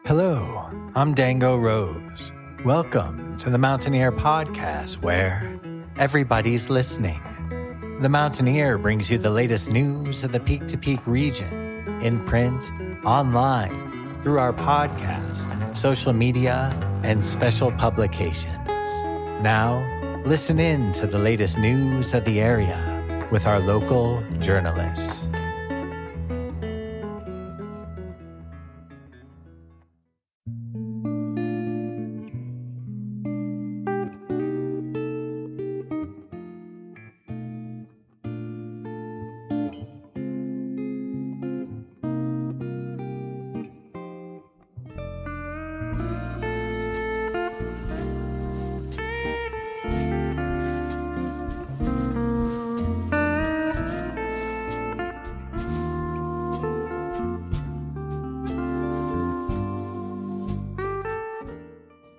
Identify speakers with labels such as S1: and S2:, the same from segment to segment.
S1: Hello, I'm Dango Rose. Welcome to the Mountaineer Podcast, where everybody's listening. The Mountaineer brings you the latest news of the peak-to-peak region, in print, online, through our podcast, social media, and special publications. Now, listen in to the latest news of the area with our local journalists.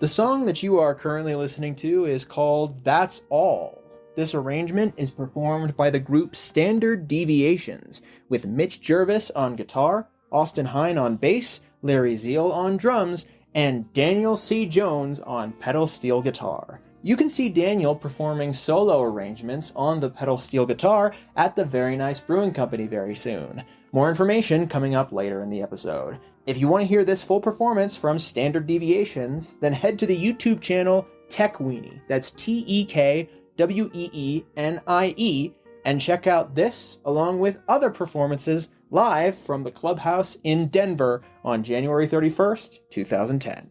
S2: The song that you are currently listening to is called That's All. This arrangement is performed by the group Standard Deviations, with Mitch Jervis on guitar, Austin Hine on bass, Larry Zeal on drums, and Daniel C. Jones on pedal steel guitar. You can see Daniel performing solo arrangements on the pedal steel guitar at the Very Nice Brewing Company very soon. More information coming up later in the episode. If you want to hear this full performance from Standard Deviations, then head to the YouTube channel Tekweenie, that's Tekweenie, and check out this along with other performances live from the Clubhouse in Denver on January 31st, 2010.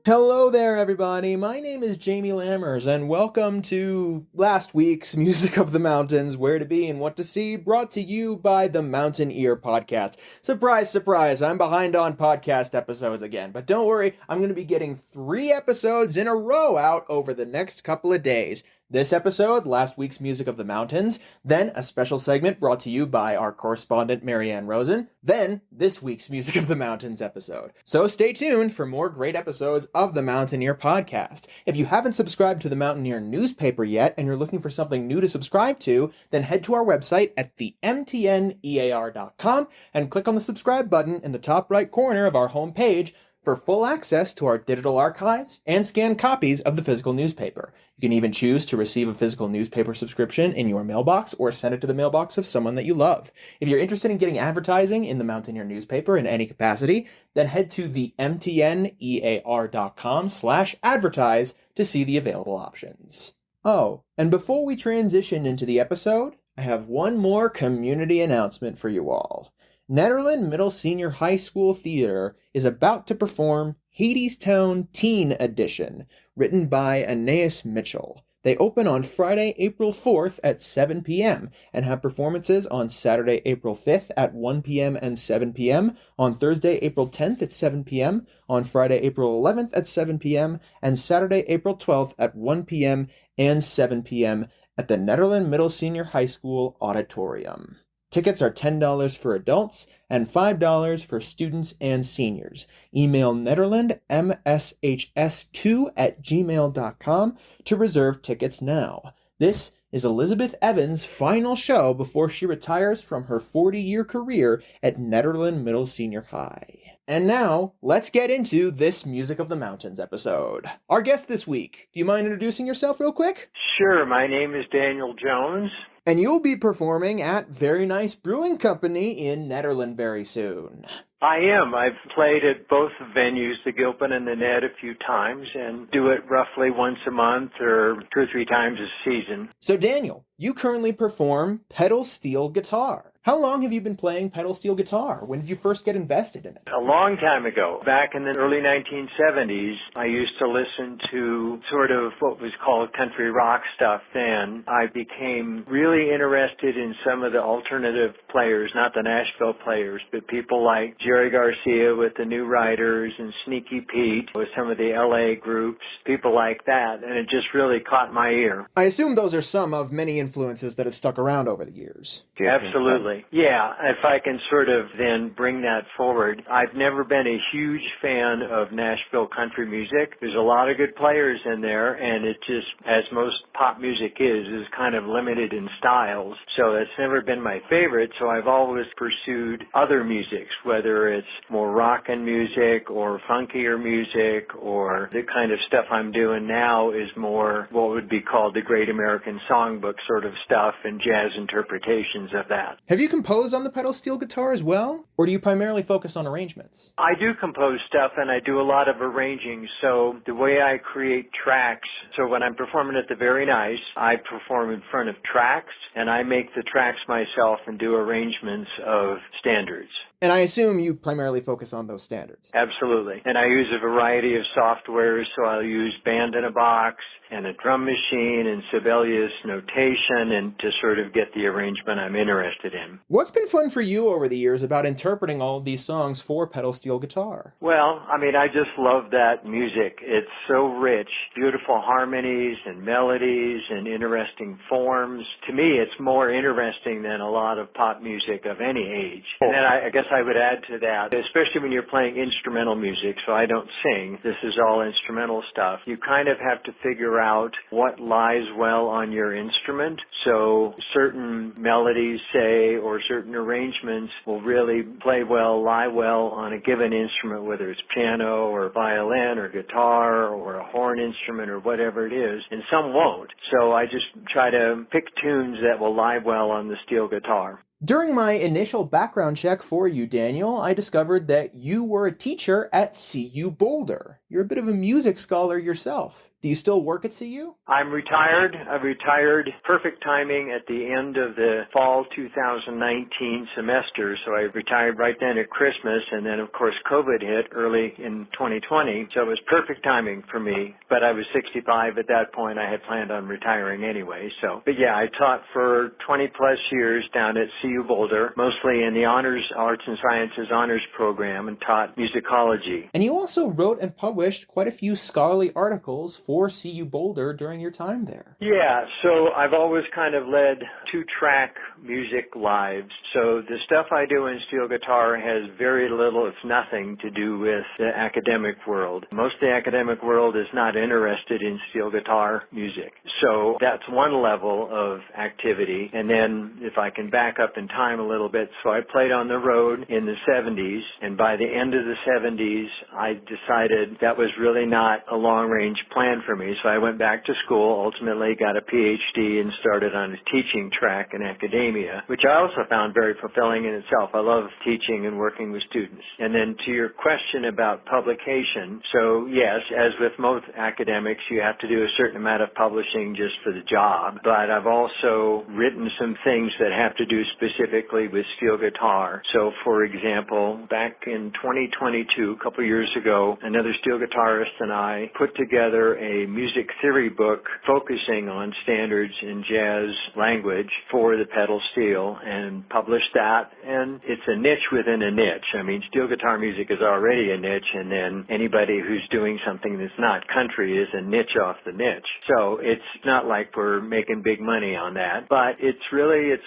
S2: Hello there, everybody. My name is Jamie Lammers, and welcome to last week's Music of the Mountains, Where to Be and What to See, brought to you by the Mountaineer Podcast. Surprise, surprise, I'm behind on podcast episodes again, but don't worry, I'm going to be getting 3 episodes in a row out over the next couple of days. This episode, last week's Music of the Mountains, then a special segment brought to you by our correspondent Marianne Rosen, then this week's Music of the Mountains episode. So stay tuned for more great episodes of the Mountaineer Podcast. If you haven't subscribed to the Mountaineer newspaper yet and you're looking for something new to subscribe to, then head to our website at themtnear.com and click on the subscribe button in the top right corner of our homepage for full access to our digital archives and scanned copies of the physical newspaper. You can even choose to receive a physical newspaper subscription in your mailbox or send it to the mailbox of someone that you love. If you're interested in getting advertising in the Mountaineer newspaper in any capacity, then head to the mtnear.com/advertise to see the available options. Oh, and before we transition into the episode, I have one more community announcement for you all. Nederland Middle Senior High School Theater is about to perform Hadestown Teen Edition, written by Anais Mitchell. They open on Friday, April 4th at 7 p.m. and have performances on Saturday, April 5th at 1 p.m. and 7 p.m., on Thursday, April 10th at 7 p.m., on Friday, April 11th at 7 p.m., and Saturday, April 12th at 1 p.m. and 7 p.m. at the Nederland Middle Senior High School Auditorium. Tickets are $10 for adults and $5 for students and seniors. Email Nederland mshs2@gmail.com to reserve tickets now. This is Elizabeth Evans' final show before she retires from her 40-year career at Nederland Middle Senior High. And now, let's get into this Music of the Mountains episode. Our guest this week, do you mind introducing yourself real quick?
S3: Sure, my name is Daniel Jones.
S2: And you'll be performing at Very Nice Brewing Company in Nederland very soon.
S3: I am. I've played at both venues, the Gilpin and the Ned, a few times, and do it roughly once a month or 2 or 3 times a season.
S2: So Daniel, you currently perform pedal steel guitar. How long have you been playing pedal steel guitar? When did you first get invested in it?
S3: A long time ago, back in the early 1970s, I used to listen to sort of what was called country rock stuff then. I became really interested in some of the alternative players, not the Nashville players, but people like Jerry Garcia with the New Riders and Sneaky Pete with some of the LA groups, people like that, and it just really caught my ear.
S2: I assume those are some of many influences that have stuck around over the years.
S3: Absolutely. Yeah, if I can sort of then bring that forward, I've never been a huge fan of Nashville country music. There's a lot of good players in there, and it just, as most pop music is kind of limited in styles. So that's never been my favorite, so I've always pursued other musics, whether it's more rockin' music or funkier music, or the kind of stuff I'm doing now is more what would be called the Great American Songbook sort of stuff and jazz interpretations of that.
S2: Have you composed on the pedal steel guitar as well? Or do you primarily focus on arrangements?
S3: I do compose stuff and I do a lot of arranging. So the way I create tracks, so when I'm performing at the Very Nice, I perform in front of tracks and I make the tracks myself and do arrangements of standards.
S2: And I assume you primarily focus on those standards.
S3: Absolutely. And I use a variety of softwares, so I'll use Band in a Box and a drum machine and Sibelius notation and to sort of get the arrangement I'm interested in.
S2: What's been fun for you over the years about interpreting all of these songs for pedal steel guitar?
S3: Well, I mean, I just love that music. It's so rich, beautiful harmonies and melodies and interesting forms. To me, it's more interesting than a lot of pop music of any age. And then I guess I would add to that, especially when you're playing instrumental music, so I don't sing. This is all instrumental stuff. You kind of have to figure out what lies well on your instrument. So certain melodies, say, or certain arrangements will really play well, lie well on a given instrument, whether it's piano or violin or guitar or a horn instrument or whatever it is, and some won't. So I just try to pick tunes that will lie well on the steel guitar.
S2: During my initial background check for you, Daniel, I discovered that you were a teacher at CU Boulder. You're a bit of a music scholar yourself. Do you still work at CU?
S3: I'm retired. I retired perfect timing at the end of the fall 2019 semester, so I retired right then at Christmas, and then, of course, COVID hit early in 2020, so it was perfect timing for me. But I was 65 at that point. I had planned on retiring anyway, so. But yeah, I taught for 20-plus years down at CU Boulder, mostly in the Honors Arts and Sciences Honors Program, and taught musicology.
S2: And you also wrote and published quite a few scholarly articles for CU Boulder during your time there.
S3: Yeah, so I've always kind of led 2-track music lives. So the stuff I do in steel guitar has very little, if nothing, to do with the academic world. Most of the academic world is not interested in steel guitar music. So that's one level of activity. And then if I can back up in time a little bit, so I played on the road in the 70s, and by the end of the 70s, I decided that was really not a long-range plan for me. So I went back to school, ultimately got a Ph.D. and started on a teaching track in academia, which I also found very fulfilling in itself. I love teaching and working with students. And then to your question about publication, so yes, as with most academics, you have to do a certain amount of publishing just for the job, but I've also written some things that have to do specifically with steel guitar. So for example, back in 2022, a couple years ago, another steel guitarist and I put together a music theory book focusing on standards in jazz language for the pedal steel and published that. And it's a niche within a niche. I mean, steel guitar music is already a niche, and then anybody who's doing something that's not country is a niche off the niche. So it's not like we're making big money on that, but it's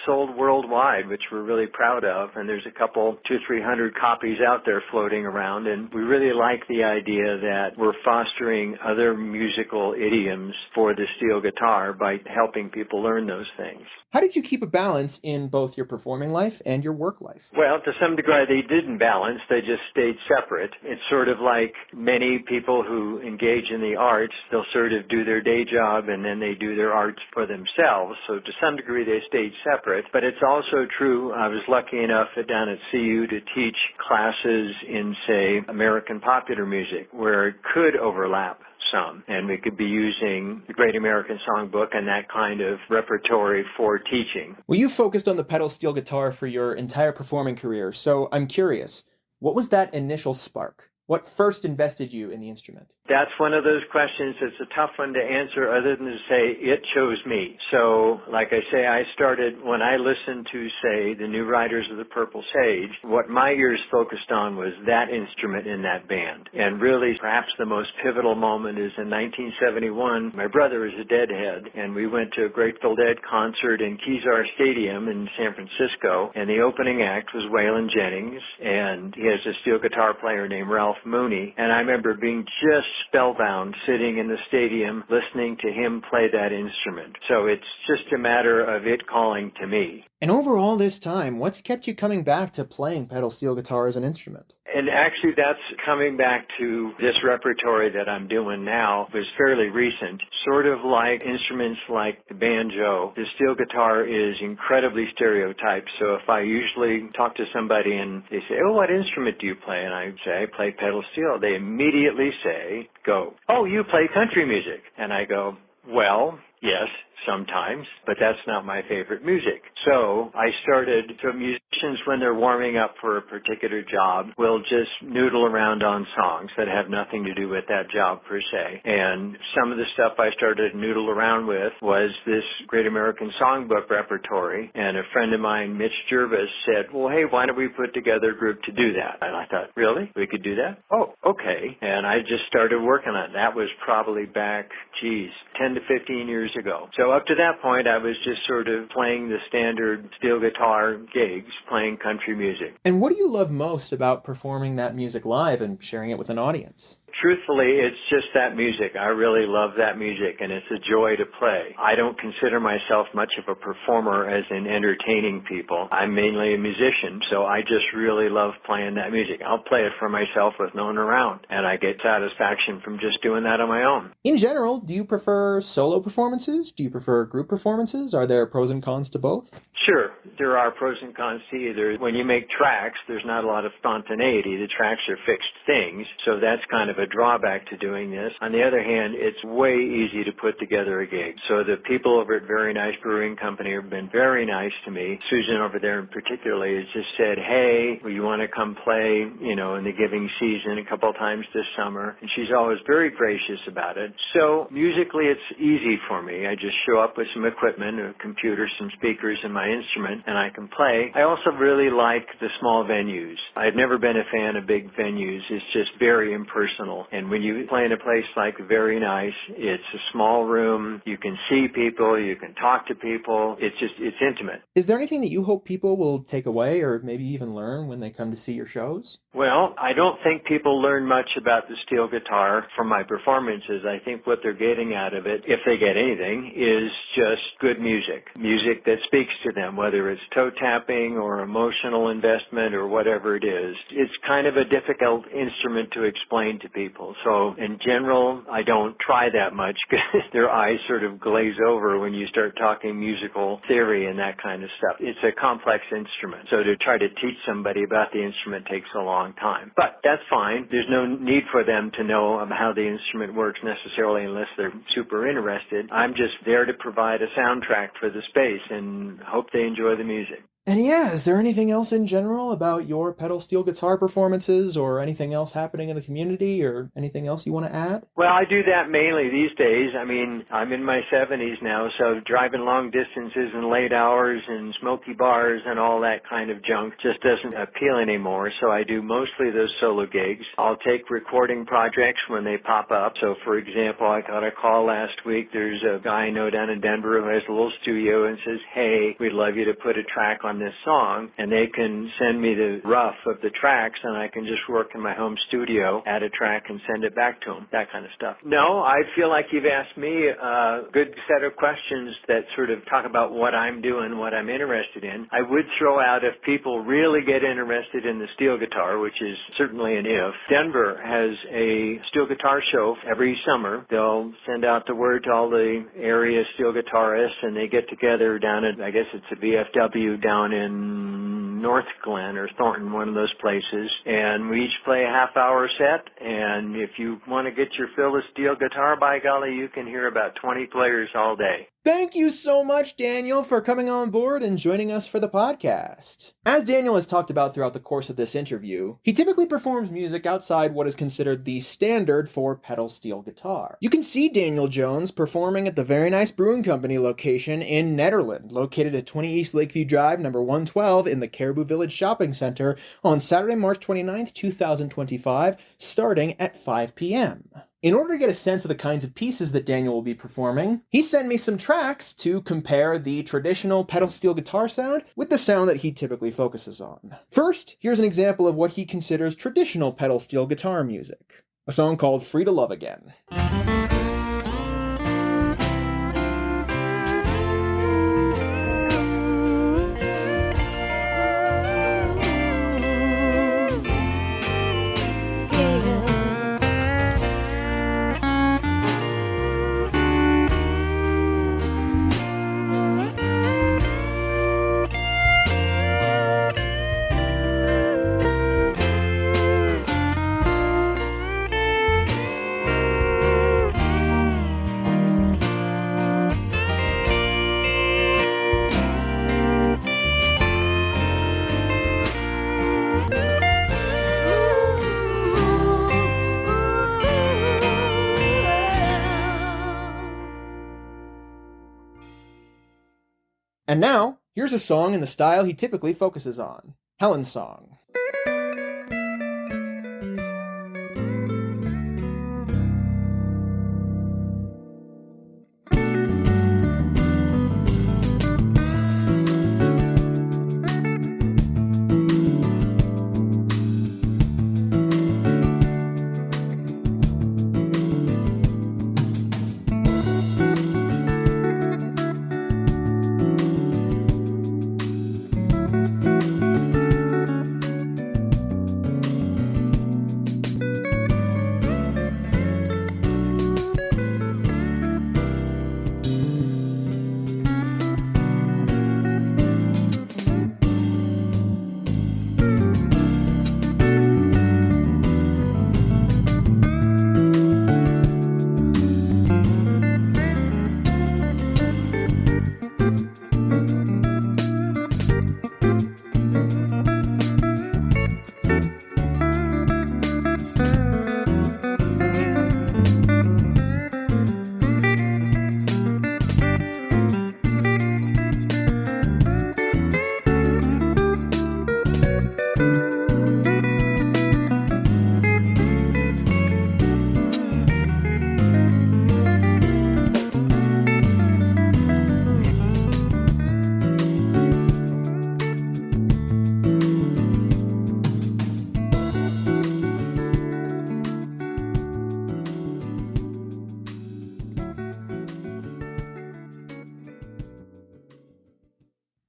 S3: sold worldwide, which we're really proud of. And there's a couple, 200-300 copies out there floating around. And we really like the idea that we're fostering other musical idioms for the steel guitar by helping people learn those things.
S2: How did you keep a balance balance in both your performing life and your work life?
S3: Well, to some degree, they didn't balance. They just stayed separate. It's sort of like many people who engage in the arts, they'll sort of do their day job and then they do their arts for themselves. So to some degree, they stayed separate. But it's also true, I was lucky enough down at CU to teach classes in, say, American popular music, where it could overlap some, and we could be using the Great American Songbook and that kind of repertory for teaching.
S2: Well, you focused on the pedal steel guitar for your entire performing career, so I'm curious, what was that initial spark? What first invested you in the instrument?
S3: That's one of those questions that's a tough one to answer other than to say it chose me. So, like I say, I started when I listened to, say, the New Riders of the Purple Sage, what my ears focused on was that instrument in that band. And really, perhaps the most pivotal moment is in 1971. My brother is a Deadhead, and we went to a Grateful Dead concert in Kezar Stadium in San Francisco, and the opening act was Waylon Jennings, and he has a steel guitar player named Ralph Mooney, and I remember being just spellbound sitting in the stadium listening to him play that instrument. So it's just a matter of it calling to me.
S2: And over all this time, what's kept you coming back to playing pedal steel guitar as an instrument?
S3: And actually that's coming back to this repertory that I'm doing now was fairly recent. Sort of like instruments like the banjo, the steel guitar is incredibly stereotyped. So if I usually talk to somebody and they say, oh, what instrument do you play? And I say, I play pedal steel. They immediately say, go, oh, you play country music. And I go, well, yes, sometimes, but that's not my favorite music. So I started, so musicians, when they're warming up for a particular job, will just noodle around on songs that have nothing to do with that job per se. And some of the stuff I started to noodle around with was this Great American Songbook repertory. And a friend of mine, Mitch Jervis, said, well, hey, why don't we put together a group to do that? And I thought, really? We could do that? Oh, okay. And I just started working on it. That was probably back, 10 to 15 years ago. So up to that point, I was just sort of playing the standard steel guitar gigs, playing country music.
S2: And what do you love most about performing that music live and sharing it with an audience?
S3: Truthfully, it's just that music. I really love that music, and it's a joy to play. I don't consider myself much of a performer as in entertaining people. I'm mainly a musician, so I just really love playing that music. I'll play it for myself with no one around, and I get satisfaction from just doing that on my own.
S2: In general, do you prefer solo performances? Do you prefer group performances? Are there pros and cons to both?
S3: Sure, there are pros and cons to either. When you make tracks, there's not a lot of spontaneity. The tracks are fixed things, so that's kind of a drawback to doing this. On the other hand, it's way easy to put together a gig. So the people over at Very Nice Brewing Company have been very nice to me. Susan over there in particularly has just said, hey, well, you want to come play, in the giving season a couple of times this summer? And she's always very gracious about it. So musically, it's easy for me. I just show up with some equipment, a computer, some speakers, and my instrument, and I can play. I also really like the small venues. I've never been a fan of big venues. It's just very impersonal. And when you play in a place like Very Nice, it's a small room. You can see people. You can talk to people. It's intimate.
S2: Is there anything that you hope people will take away or maybe even learn when they come to see your shows?
S3: Well, I don't think people learn much about the steel guitar from my performances. I think what they're getting out of it, if they get anything, is just good music. Music that speaks to them, whether it's toe tapping or emotional investment or whatever it is. It's kind of a difficult instrument to explain to people. So in general, I don't try that much because their eyes sort of glaze over when you start talking musical theory and that kind of stuff. It's a complex instrument. So to try to teach somebody about the instrument takes a long time. But that's fine. There's no need for them to know how the instrument works necessarily unless they're super interested. I'm just there to provide a soundtrack for the space and hope they enjoy the music.
S2: And is there anything else in general about your pedal steel guitar performances or anything else happening in the community or anything else you want to add?
S3: Well, I do that mainly these days. I mean, I'm in my 70s now, so driving long distances and late hours and smoky bars and all that kind of junk just doesn't appeal anymore. So I do mostly those solo gigs. I'll take recording projects when they pop up. So, for example, I got a call last week. There's a guy I know down in Denver who has a little studio and says, hey, we'd love you to put a track on on this song, and they can send me the rough of the tracks, and I can just work in my home studio, add a track, and send it back to them, that kind of stuff. No, I feel like you've asked me a good set of questions that sort of talk about what I'm doing, what I'm interested in. I would throw out, if people really get interested in the steel guitar, which is certainly an if, Denver has a steel guitar show every summer. They'll send out the word to all the area steel guitarists, and they get together down at, I guess it's a VFW down in North Glen or Thornton, one of those places, and we each play a half-hour set, and if you want to get your fill of steel guitar, by golly, you can hear about 20 players all day.
S2: Thank you so much, Daniel, for coming on board and joining us for the podcast. As Daniel has talked about throughout the course of this interview, he typically performs music outside what is considered the standard for pedal steel guitar. You can see Daniel Jones performing at the Very Nice Brewing Company location in Nederland, located at 20 East Lakeview Drive, number 112 in the Caribou Village Shopping Center on Saturday, March 29th, 2025, starting at 5 p.m. In order to get a sense of the kinds of pieces that Daniel will be performing, he sent me some tracks to compare the traditional pedal steel guitar sound with the sound that he typically focuses on. First, here's an example of what he considers traditional pedal steel guitar music, a song called Free to Love Again. And now, here's a song in the style he typically focuses on, Helen's Song.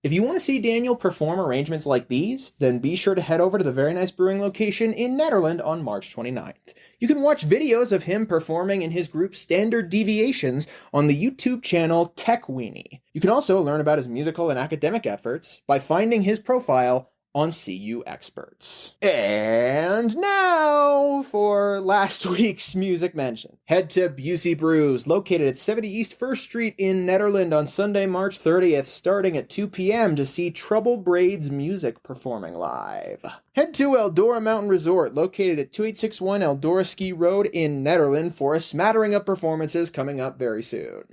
S2: If you want to see Daniel perform arrangements like these, then be sure to head over to the Very Nice Brewing location in Nederland on March 29th. You can watch videos of him performing in his group Standard Deviations on the YouTube channel Tech Weenie. You can also learn about his musical and academic efforts by finding his profile on CU Experts. And now for last week's music mention. Head to Busey Brews, located at 70 East 1st Street in Nederland on Sunday, March 30th, starting at 2 p.m. to see Trouble Braids Music performing live. Head to Eldora Mountain Resort, located at 2861 Eldora Ski Road in Nederland, for a smattering of performances coming up very soon.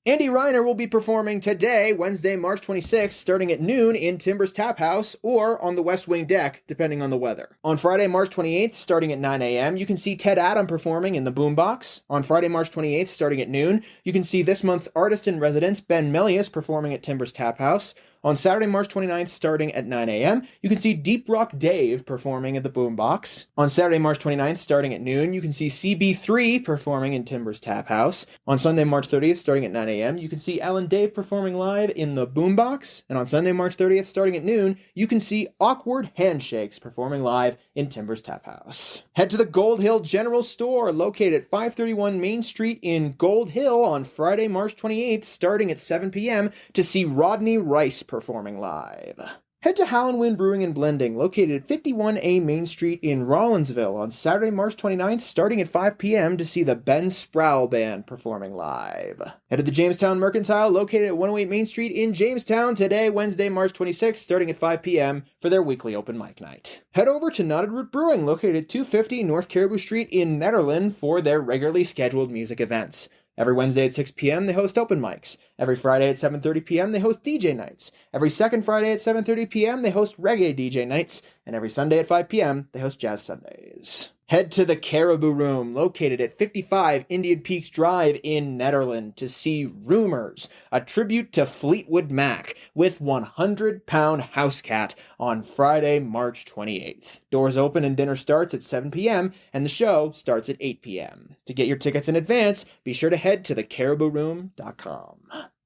S2: Andy Reiner will be performing today, Wednesday, March 26th, starting at noon in Timbers Tap House or on the West Wing deck, depending on the weather. On Friday, March 28th, starting at 9 a.m., you can see Ted Adam performing in the Boombox. On Friday, March 28th, starting at noon, you can see this month's artist in residence, Ben Melius, performing at Timbers Tap House. On Saturday, March 29th, starting at 9 a.m., you can see Deep Rock Dave performing at the Boombox. On Saturday, March 29th, starting at noon, you can see CB3 performing in Timbers Tap House. On Sunday, March 30th, starting at 9 a.m., you can see Alan Dave performing live in the Boombox. And on Sunday, March 30th, starting at noon, you can see Awkward Handshakes performing live in Timbers Tap House. Head to the Gold Hill General Store, located at 531 Main Street in Gold Hill on Friday, March 28th, starting at 7 p.m. to see Rodney Rice performing live. Head to Howland Brewing and Blending, located at 51A Main Street in Rollinsville on Saturday, March 29th, starting at 5 p.m. to see the Ben Sproul Band performing live. Head to the Jamestown Mercantile, located at 108 Main Street in Jamestown today, Wednesday, March 26th, starting at 5 p.m. for their weekly open mic night. Head over to Knotted Root Brewing, located at 250 North Caribou Street in Nederland for their regularly scheduled music events. Every Wednesday at 6 p.m., they host open mics. Every Friday at 7:30 p.m., they host DJ nights. Every second Friday at 7:30 p.m., they host reggae DJ nights. And every Sunday at 5 p.m., they host jazz Sundays. Head to the Caribou Room, located at 55 Indian Peaks Drive in Nederland, to see Rumors, a tribute to Fleetwood Mac, with 100-Pound House Cat on Friday, March 28th. Doors open and dinner starts at 7 p.m., and the show starts at 8 p.m. To get your tickets in advance, be sure to head to thecaribouroom.com.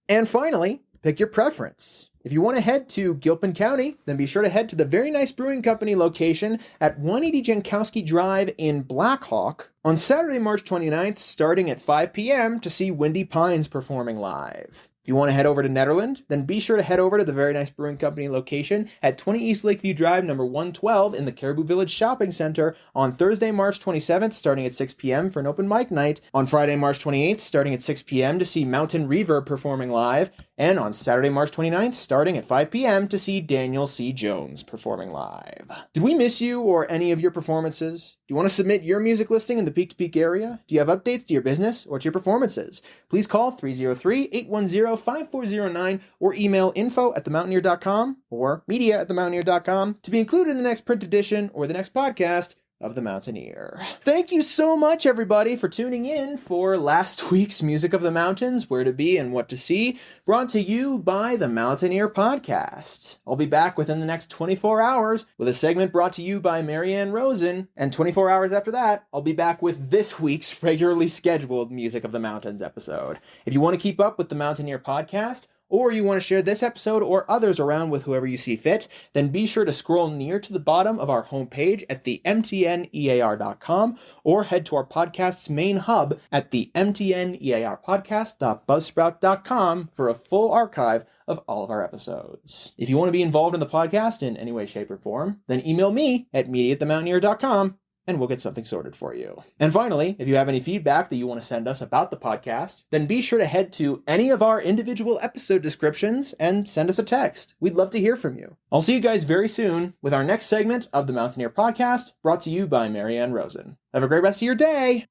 S2: And finally, pick your preference. If you want to head to Gilpin County, then be sure to head to the Very Nice Brewing Company location at 180 Jankowski Drive in Blackhawk on Saturday, March 29th, starting at 5 p.m. to see Windy Pines performing live. If you want to head over to Nederland, then be sure to head over to the Very Nice Brewing Company location at 20 East Lakeview Drive, number 112 in the Caribou Village Shopping Center on Thursday, March 27th, starting at 6 p.m. for an open mic night. On Friday, March 28th, starting at 6 p.m. to see Mountain Reverb performing live. And on Saturday, March 29th, starting at 5 p.m. to see Daniel C. Jones performing live. Did we miss you or any of your performances? Do you want to submit your music listing in the Peak to Peak area? Do you have updates to your business or to your performances? Please call 303-810-5409 or email info@themountaineer.com or media@themountaineer.com to be included in the next print edition or the next podcast of The Mountaineer. Thank you so much, everybody, for tuning in for last week's Music of the Mountains, Where to Be and What to See, brought to you by The Mountaineer Podcast. I'll be back within the next 24 hours with a segment brought to you by Marianne Rosen, and 24 hours after that, I'll be back with this week's regularly scheduled Music of the Mountains episode. If you want to keep up with The Mountaineer Podcast, or you want to share this episode or others around with whoever you see fit, then be sure to scroll near to the bottom of our homepage at the mtnear.com or head to our podcast's main hub at the mtnearpodcast.buzzsprout.com for a full archive of all of our episodes. If you want to be involved in the podcast in any way, shape, or form, then email me at media@themountaineer.com and we'll get something sorted for you. And finally, if you have any feedback that you want to send us about the podcast, then be sure to head to any of our individual episode descriptions and send us a text. We'd love to hear from you. I'll see you guys very soon with our next segment of the Mountaineer Podcast, brought to you by Marianne Rosen. Have a great rest of your day!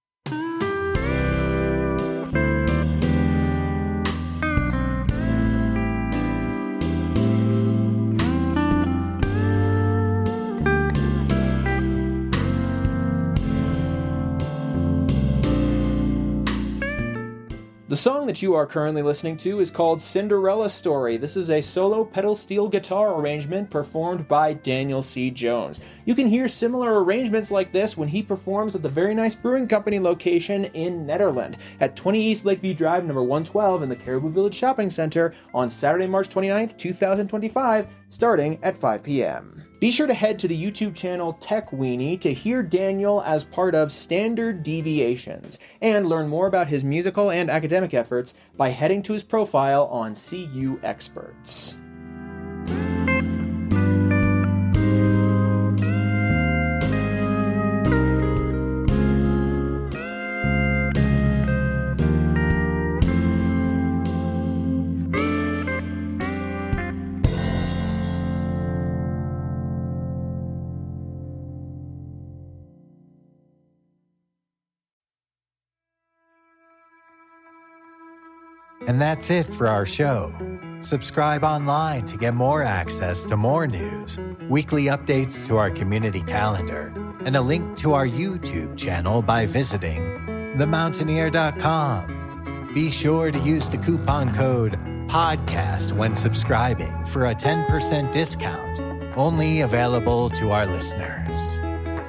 S2: The song that you are currently listening to is called Cinderella Story. This is a solo pedal steel guitar arrangement performed by Daniel C. Jones. You can hear similar arrangements like this when he performs at the Very Nice Brewing Company location in Nederland at 20 East Lakeview Drive, number 112 in the Caribou Village Shopping Center on Saturday, March 29th, 2025, starting at 5 p.m. Be sure to head to the YouTube channel Tech Weenie to hear Daniel as part of Standard Deviations and learn more about his musical and academic efforts by heading to his profile on CU Experts.
S1: And that's it for our show. Subscribe online to get more access to more news, weekly updates to our community calendar, and a link to our YouTube channel by visiting themountaineer.com. Be sure to use the coupon code podcast when subscribing for a 10% discount, only available to our listeners.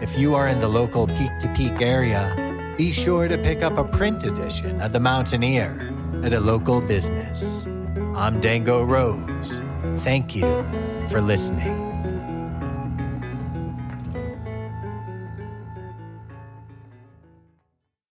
S1: If you are in the local Peak to Peak area, be sure to pick up a print edition of The Mountaineer at a local business. I'm Dango Rose. Thank you for listening.